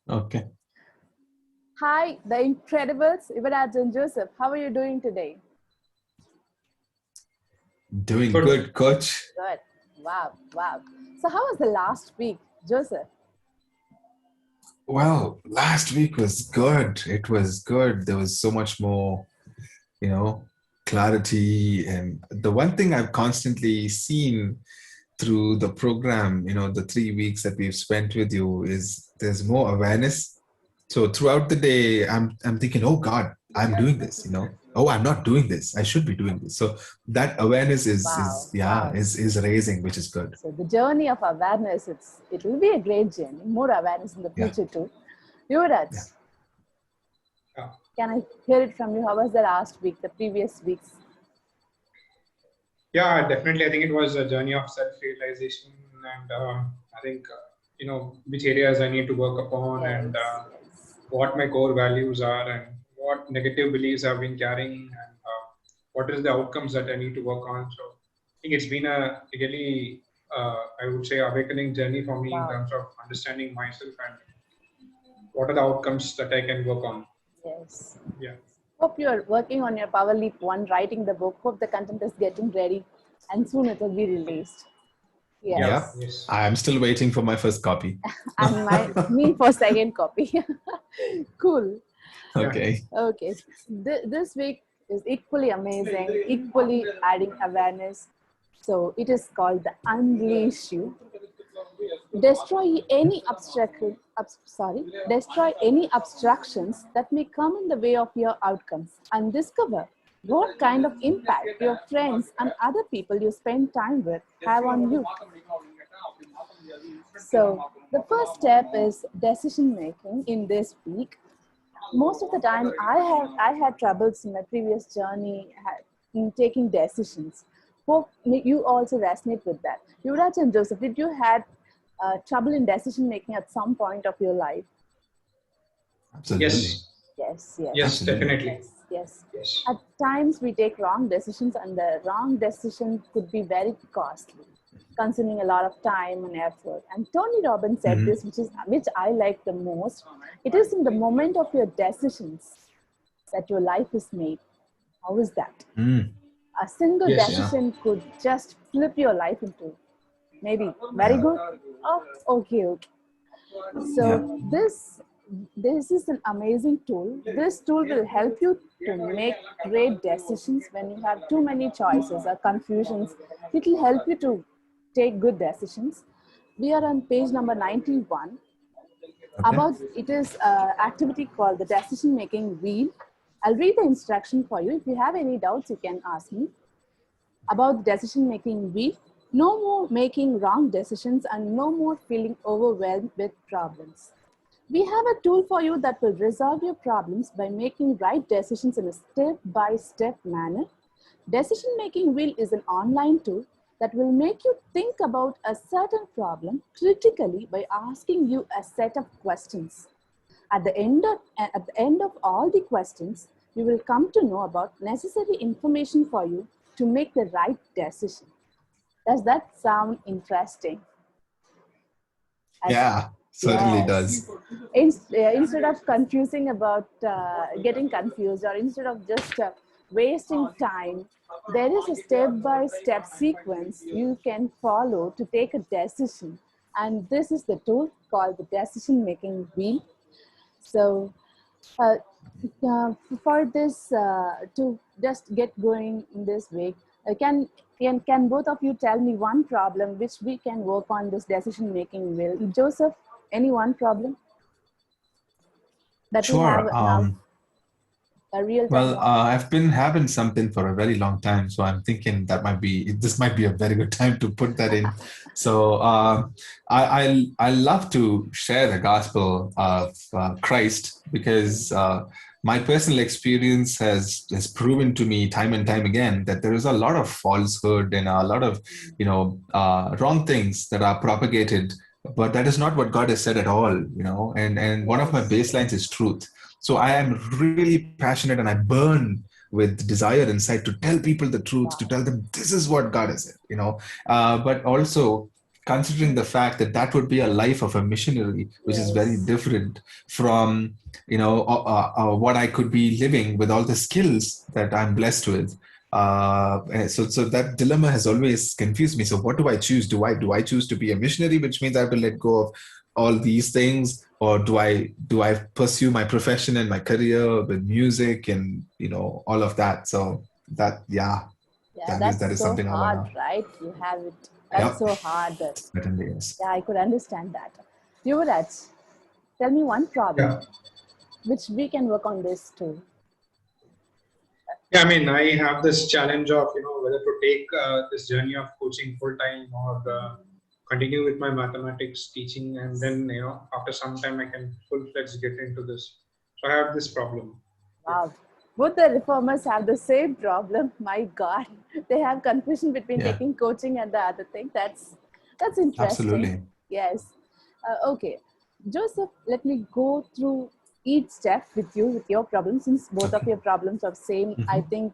Okay. Hi, the Incredibles, Ivaraj and Joseph. How are you doing today? Doing Good. good, coach. Good. Wow, wow. So, how was the last week, Joseph? Well, last week was good. It was good. There was so much more, you know, clarity. And the one thing I've constantly seen through the program, the 3 weeks that we've spent with you is there's more awareness. So throughout the day, I'm thinking, oh God, I'm doing this. Oh, I'm not doing this. I should be doing this. So that awareness is Wow, is yeah, wow. is raising, which is good. So, the journey of awareness, it will be a great journey. More awareness in the Yeah. future too. Yuvraj, Yeah. Yeah. can I hear it from you? How was the last week, the previous weeks? Yeah, definitely. I think it was a journey of self-realization, and I think which areas I need to work upon, and Yes, yes. what my core values are, and what negative beliefs I've been carrying, and what is the outcomes that I need to work on. So I think it's been a really, I would say, awakening journey for me in Wow, terms of understanding myself and what are the outcomes that I can work on. yes. Yeah. Hope you're working on your Power Leap 1, writing the book. Hope the content is getting ready and soon it will be released. Yeah. Yep. Yes. Yes. I'm still waiting for my first copy. And me for second copy. Cool. Yeah. Okay. Okay. This week is equally amazing, equally adding awareness. So it is called the Unleash You. Destroy any abstractions that may come in the way of your outcomes and discover what kind of impact your friends and other people you spend time with have on you. So the first step is decision making in this week. Most of the time I had troubles in my previous journey in taking decisions. Hope you also resonate with that. Yuvraj and Joseph, did you had trouble in decision making at some point of your life? Absolutely. Yes. Yes, yes, Yes. Absolutely. Definitely. yes, yes. Yes. At times we take wrong decisions, and the wrong decision could be very costly, consuming a lot of time and effort. And Tony Robbins said Hmm. this, which I like the most. It is in the moment of your decisions that your life is made. How is that? Mm. A single Yes. Yeah. decision could just flip your life into maybe very Yeah. good. Oh, okay, okay. Yeah. So this is an amazing tool. This tool will help you to make great decisions when you have too many choices or confusions. It will help you to take good decisions. We are on page number 91. Okay. About it is an activity called the decision making wheel. I'll read the instruction for you. If you have any doubts, you can ask me about the decision making wheel. No more making wrong decisions and no more feeling overwhelmed with problems. We have a tool for you that will resolve your problems by making right decisions in a step by step manner. Decision making wheel is an online tool that will make you think about a certain problem critically by asking you a set of questions. At the end of all the questions, you will come to know about necessary information for you to make the right decision. Does that sound interesting? As Yeah. Certainly yes, does. instead of confusing about getting confused, or instead of just wasting time, there is a step-by-step sequence you can follow to take a decision, and this is the tool called the decision making wheel. So uh, for this to just get going in this week, can both of you tell me one problem which we can work on this decision making wheel? Joseph, any one problem that you have Sure. now, a real time Well, one? I've been having something for a very long time, so I'm thinking this might be a very good time to put that in. So, I love to share the gospel of Christ because my personal experience has proven to me time and time again that there is a lot of falsehood and a lot of wrong things that are propagated, but that is not what God has said at all. And one of my Yes, baselines is truth. So I am really passionate and I burn with desire inside to tell people the truth, to wow, tell them this is what God has said. But also, considering the fact that that would be a life of a missionary, which is very Yes. different from, what I could be living with all the skills that I'm blessed with. So that dilemma has always confused me. So what do I choose? Do I choose to be a missionary, which means I have to let go of all these things, or do I pursue my profession and my career with music and all of that? So that, yeah, Yeah, that is that's that is so something I hard, wanna. right? You have it. That's Yep, so hard. certainly is. Yeah, I could understand that. Yuvraj, tell me one problem Yeah. which we can work on this too. Yeah, I mean, I have this challenge of whether to take this journey of coaching full time or continue with my mathematics teaching, and then after some time I can full fledged get into this. So I have this problem. Yeah. Wow. Both the reformers have the same problem. My God, they have confusion between Yeah, taking coaching and the other thing. That's interesting. absolutely. Yes. Okay, Joseph. Let me go through each step with you with your problem, since both of Okay. your problems are same. I Hmm. think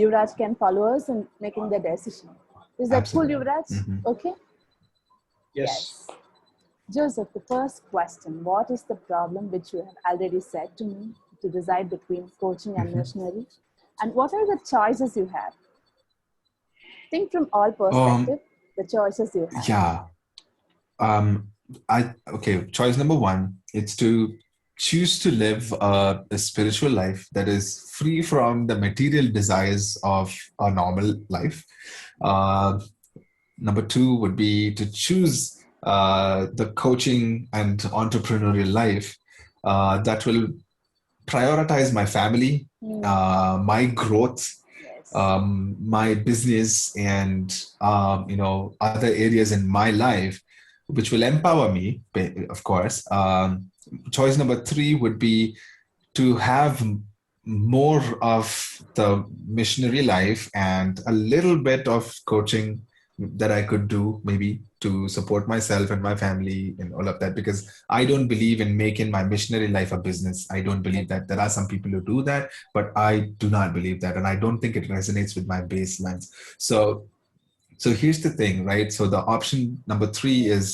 Yuvraj can follow us in making the decision. Is that cool, Absolutely. Yuvraj? Hmm. Okay. Yes. Yes. Joseph, the first question: what is the problem which you have already said to me to decide between coaching and Hmm. missionary? And what are the choices you have? Think from all Um, perspective, the choices you have. yeah. Um, okay. Choice number one, it's to choose to live a spiritual life that is free from the material desires of a normal life. Uh, Number two would be to choose the coaching and entrepreneurial life that will prioritize my family, Hmm. my growth, Yes. my business, and other areas in my life, which will empower me, of course. Choice number three would be to have more of the missionary life and a little bit of coaching that I could do maybe to support myself and my family and all of that, because I don't believe in making my missionary life a business. I don't believe that. There are some people who do that, but I do not believe that, and I don't think it resonates with my baselines. So here's the thing, right? So the option number three is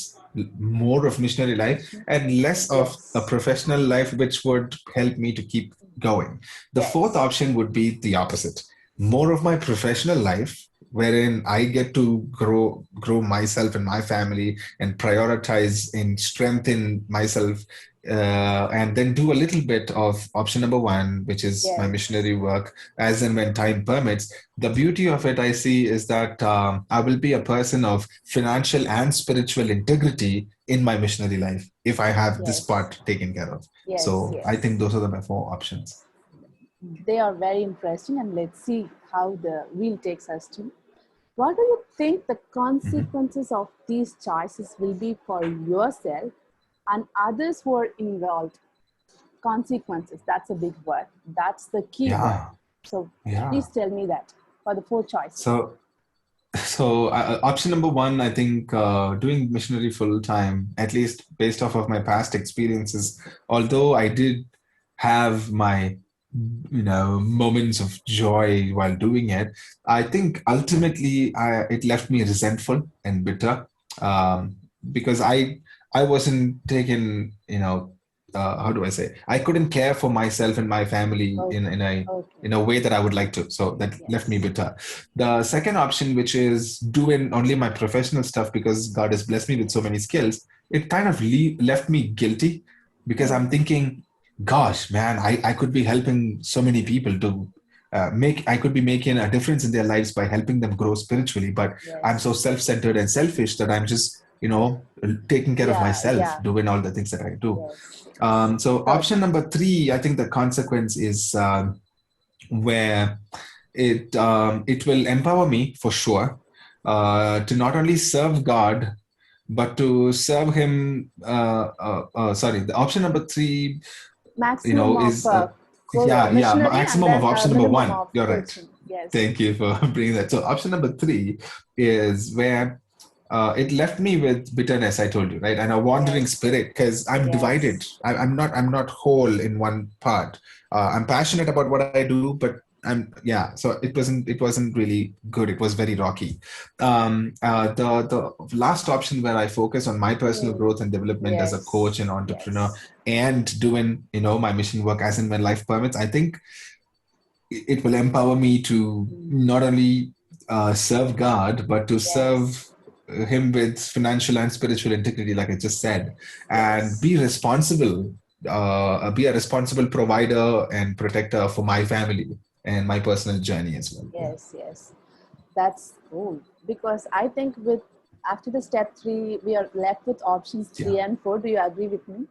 more of missionary life and less of a Yes. professional life, which would help me to keep going. The fourth Yes. option would be the opposite: more of my professional life, wherein I get to grow myself and my family and prioritize and strengthen myself, and then do a little bit of option number one, which is my Yes. missionary work as and when time permits. The beauty of it I see is that I will be a person of financial and spiritual integrity in my missionary life if I have this Yes. part taken care of. Yes. So I think Yes. those are my four options. They are very interesting, and let's see how the wheel takes us to. What do you think the Mhm. consequences of these choices will be for yourself and others who are involved? Consequences, that's a big word. That's the key word. Yeah, So yeah. please tell me that for the four choices. So option number one, I think doing missionary full time, at least based off of my past experiences, although I did have my moments of joy while doing it, I think ultimately it left me resentful and bitter, um, because I wasn't taken, how do I say, I couldn't care for myself and my family in Okay. in a Okay. in a way that I would like to. So that left me Yes. bitter. The second option, which is doing only my professional stuff because God has blessed me with so many skills, it kind of left me guilty, because I'm Hmm. thinking, gosh, man, I could be helping so many people to I could be making a difference in their lives by helping them grow spiritually. But I'm so Yes. self-centered and selfish that I'm just, taking care of Yeah. myself, Yeah. doing all the things that I do. Yes. Yes. So So option number three, I think the consequence is where it will empower me for sure to not only serve God but to serve Him. Sorry, the option number three, maximum of is yeah, missionary and maximum of then option number minimum one. of You're right. coaching. Yes. Thank you for bringing that. So option number three is where it left me with bitterness. I told you, right, and a wandering Yes. spirit, because I'm divided. Yes. I'm not whole in one part. I'm passionate about what I do, but so it wasn't really good. It was very rocky. The last option where I focus on my personal growth and development as a coach and Yes, entrepreneur yes, and doing, my mission work as and when life permits, I think it will empower me to not only serve God, but to serve yes, Him with financial and spiritual integrity, like I just said, and yes, be a responsible provider and protector for my family and my personal journey as well. Yeah. yes, yes. That's cool. Because I think with after the step 3, we are left with options Yeah. 3 and 4. Do you agree with me?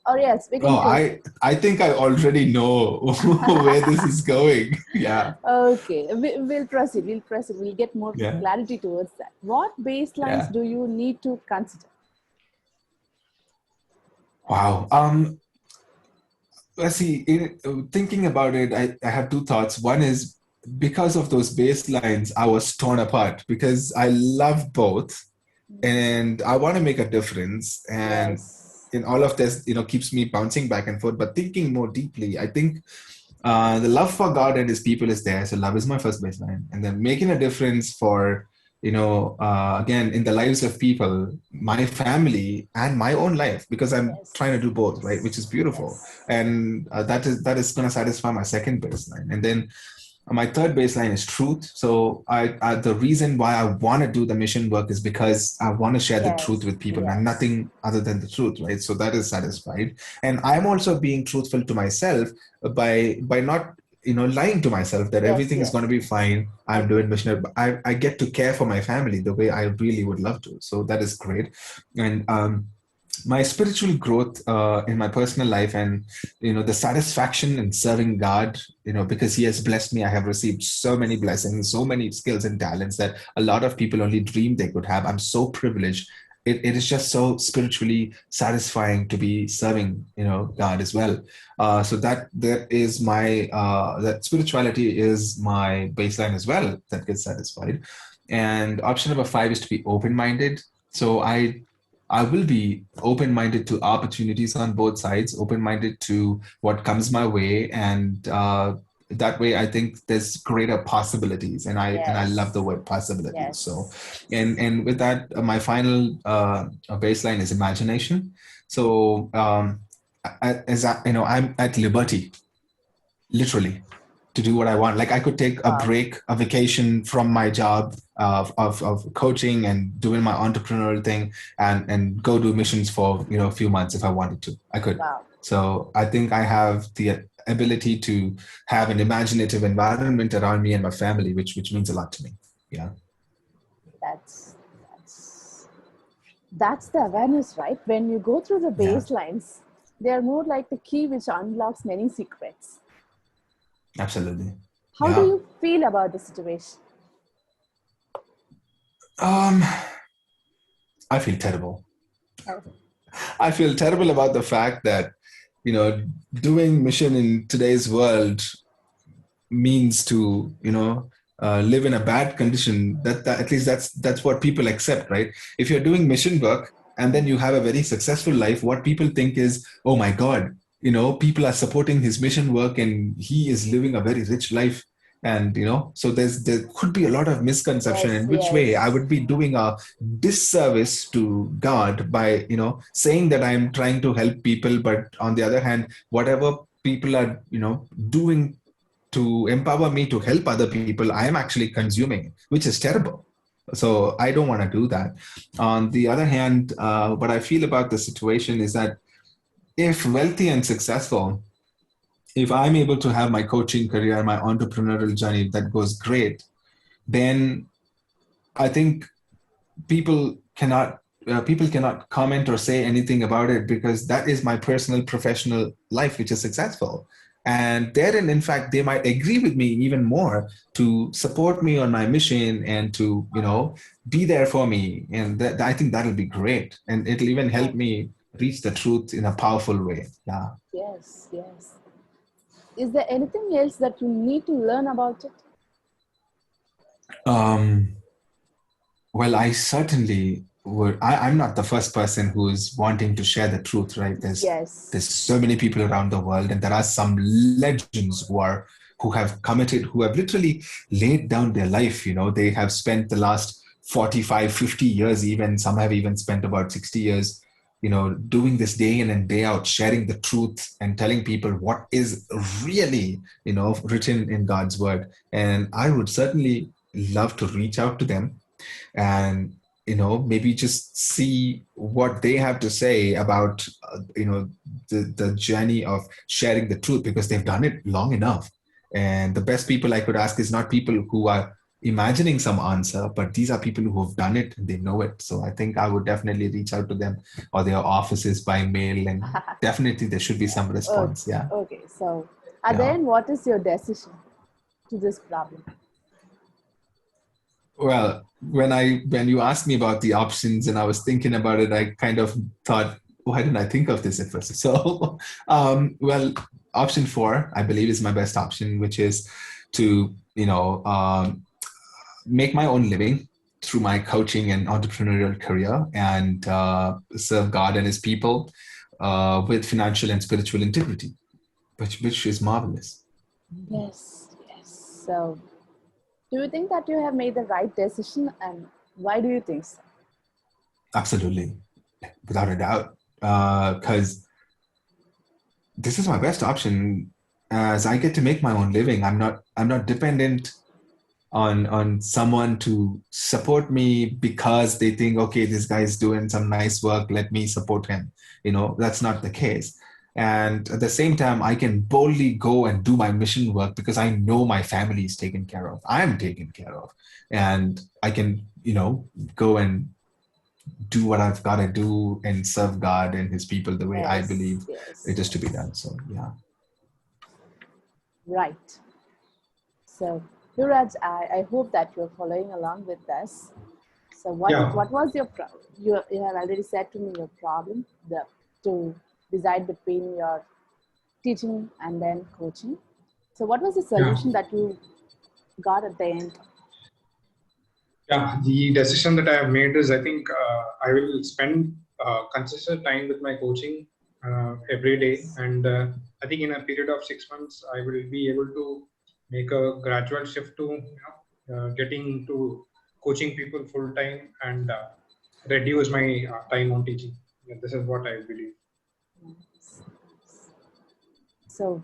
Or yes, we can Oh, proceed. I think I already know where this is going. Yeah. Okay, we'll proceed. We'll proceed. We'll get more Yeah. clarity towards that. What baselines Yeah. do you need to consider? Wow. Let's see. Thinking about it, I have two thoughts. One is because of those baselines, I was torn apart because I love both and I want to make a difference. And Yes, in all of this, keeps me bouncing back and forth. But thinking more deeply, I think the love for God and His people is there. So love is my first baseline, and then making a difference for again in the lives of people, my family, and my own life, because I'm trying to yes, do both, right? Which yes, is beautiful, yes, and that is going to satisfy my second baseline, and then my third baseline is truth. So the reason why I want to do the mission work is because I want to share the truth yes, with people and yes, nothing other than the truth, right? So that is satisfied. And I'm also being truthful to myself by not, lying to myself that yes, everything is going yes, to be fine. I'm agree. doing missionary. I get to care for my family the way I really would love to. So that is great. And my spiritual growth in my personal life, and the satisfaction in serving God, because He has blessed me. I have received so many blessings, so many skills and talents that a lot of people only dreamed they could have. I'm so privileged. It is just so spiritually satisfying to be serving God as well. So that is my that spirituality is my baseline as well, that gets satisfied. And option number 5 is to be open-minded. So I will be open minded to opportunities on both sides, open minded to what comes my way, and that way I think there's greater possibilities, and I love the Yes, word possibilities. So, yes, and with that, my final baseline is imagination. So, I'm at liberty, literally, to do what I want. Like I could take a wow, break, a vacation from my job of coaching and doing my entrepreneurial thing, and go do missions for a few months if I wanted to. I could. wow, So I think I have the ability to have an imaginative environment around me and my family, which means a lot to me. Yeah. that's that's that's the awareness, right? When you go through the Yeah. baselines, they are more like the key which unlocks many secrets. Absolutely. How do Yeah. you feel about the situation? Um, I feel terrible. Okay. I feel terrible about the fact that doing mission in today's world means to live in a bad condition. That at least that's what people accept, right? If you're doing mission work and then you have a very successful life, what people think is, oh my god, people are supporting his mission work and he is living a very rich life. And so there could be a lot of misconception Yes, in which way I yes, would be doing a disservice to God by saying that I'm trying to help people, but on the other hand, whatever people are doing to empower me to help other people, I am actually consuming, which is terrible. So I don't want to do that. On the other hand, what I feel about the situation is that if wealthy and successful, if I'm able to have my coaching career, my entrepreneurial journey that goes great, then I think people cannot comment or say anything about it, because that is my personal professional life which is successful. And therein, in fact, they might agree with me even more to support me on my mission and to be there for me. And I think that'll be great, and it'll even help okay. me reach the truth in a powerful way. Yeah. Yes, yes. Is there anything else that you need to learn about it? um Well, I certainly would. I'm not the first person who's wanting to share the truth, right? There's Yes, so many people around the world, and there are some legends who are who have committed, who have literally laid down their life. They have spent the last 45, 50 years, even some have even spent about 60 years, doing this day in and day out, sharing the truth and telling people what is really, written in God's word. And I would certainly love to reach out to them and maybe just see what they have to say about the journey of sharing the truth, because they've done it long enough. And the best people I could ask is not people who are imagining some answer, but these are people who have done it and they know it. So I think I would definitely reach out to them or their offices by mail, and definitely there should be some response. Yeah. Okay. So, then what is your decision to this problem? Well, when you asked me about the options and I was thinking about it, I kind of thought, why didn't I think of this at first? So, well, option 4, I believe, is my best option, which is to, make my own living through my coaching and entrepreneurial career, and serve God and His people with financial and spiritual integrity, which is marvelous. Yes. So, do you think that you have made the right decision, and why do you think so? Absolutely, without a doubt, because this is my best option, as I get to make my own living. I'm not dependent on someone to support me because they think, okay, this guy's doing some nice work, let me support him. That's not the case. And at the same time, I can boldly go and do my mission work because I know my family is taken care of. I'm taken care of. And I can, go and do what I've got to do and serve God and His people the way I believe it is to be done. So, yeah. Right. So, Yuraj, I hope that you're following along with us. So, what was your problem? You have already said to me your problem, to decide between your teaching and then coaching. So, what was the solution that you got at the end? Yeah, the decision that I have made is, I think I will spend consistent time with my coaching every day. And I think in a period of 6 months, I will be able to make a gradual shift to getting to coaching people full time and reduce my time on teaching. Yeah, this is what I believe. So,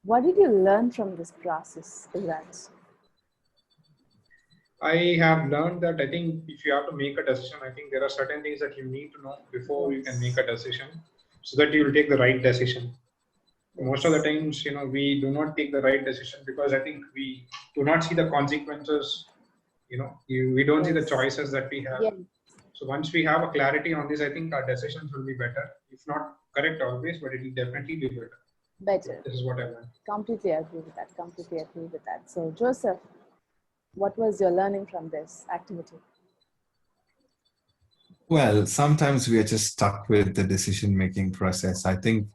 what did you learn from this process, Yuraj? I have learned that I think if you have to make a decision, I think there are certain things that you need to know before you can make a decision, so that you will take the right decision. Most of the times, we do not take the right decision because I think we do not see the consequences. We don't see the choices that we have. So once we have a clarity on this, I think our decisions will be better. If not correct always, but it will definitely be better. This is what I learned. Completely agree with that. So, Joseph, what was your learning from this activity? Well, sometimes we are just stuck with the decision-making process. I think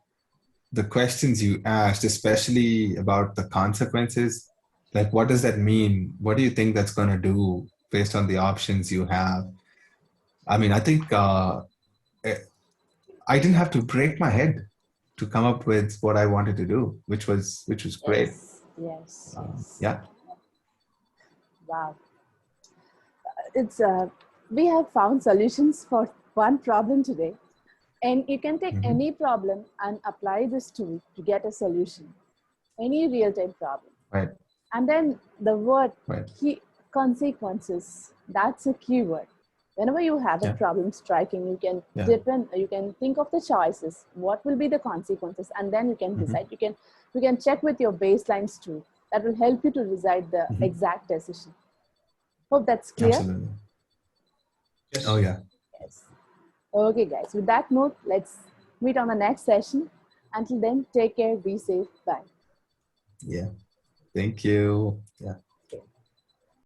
the questions you asked, especially about the consequences, like what does that mean? What do you think that's going to do based on the options you have? I mean, I think I didn't have to break my head to come up with what I wanted to do, which was great. Yes. Yeah. Wow. It's we have found solutions for one problem today, and you can take any problem and apply this tool to get a solution, any real-time problem. Right. And then the word key consequences, that's a key word. Whenever you have a problem striking, you can you can think of the choices, what will be the consequences, and then you can decide. You can check with your baselines too. That will help you to decide the exact decision. Hope that's clear. Absolutely. Yes. Oh yeah. Yes. Okay, guys. With that note, let's meet on the next session. Until then, take care, be safe, bye. Yeah. Thank you. Yeah.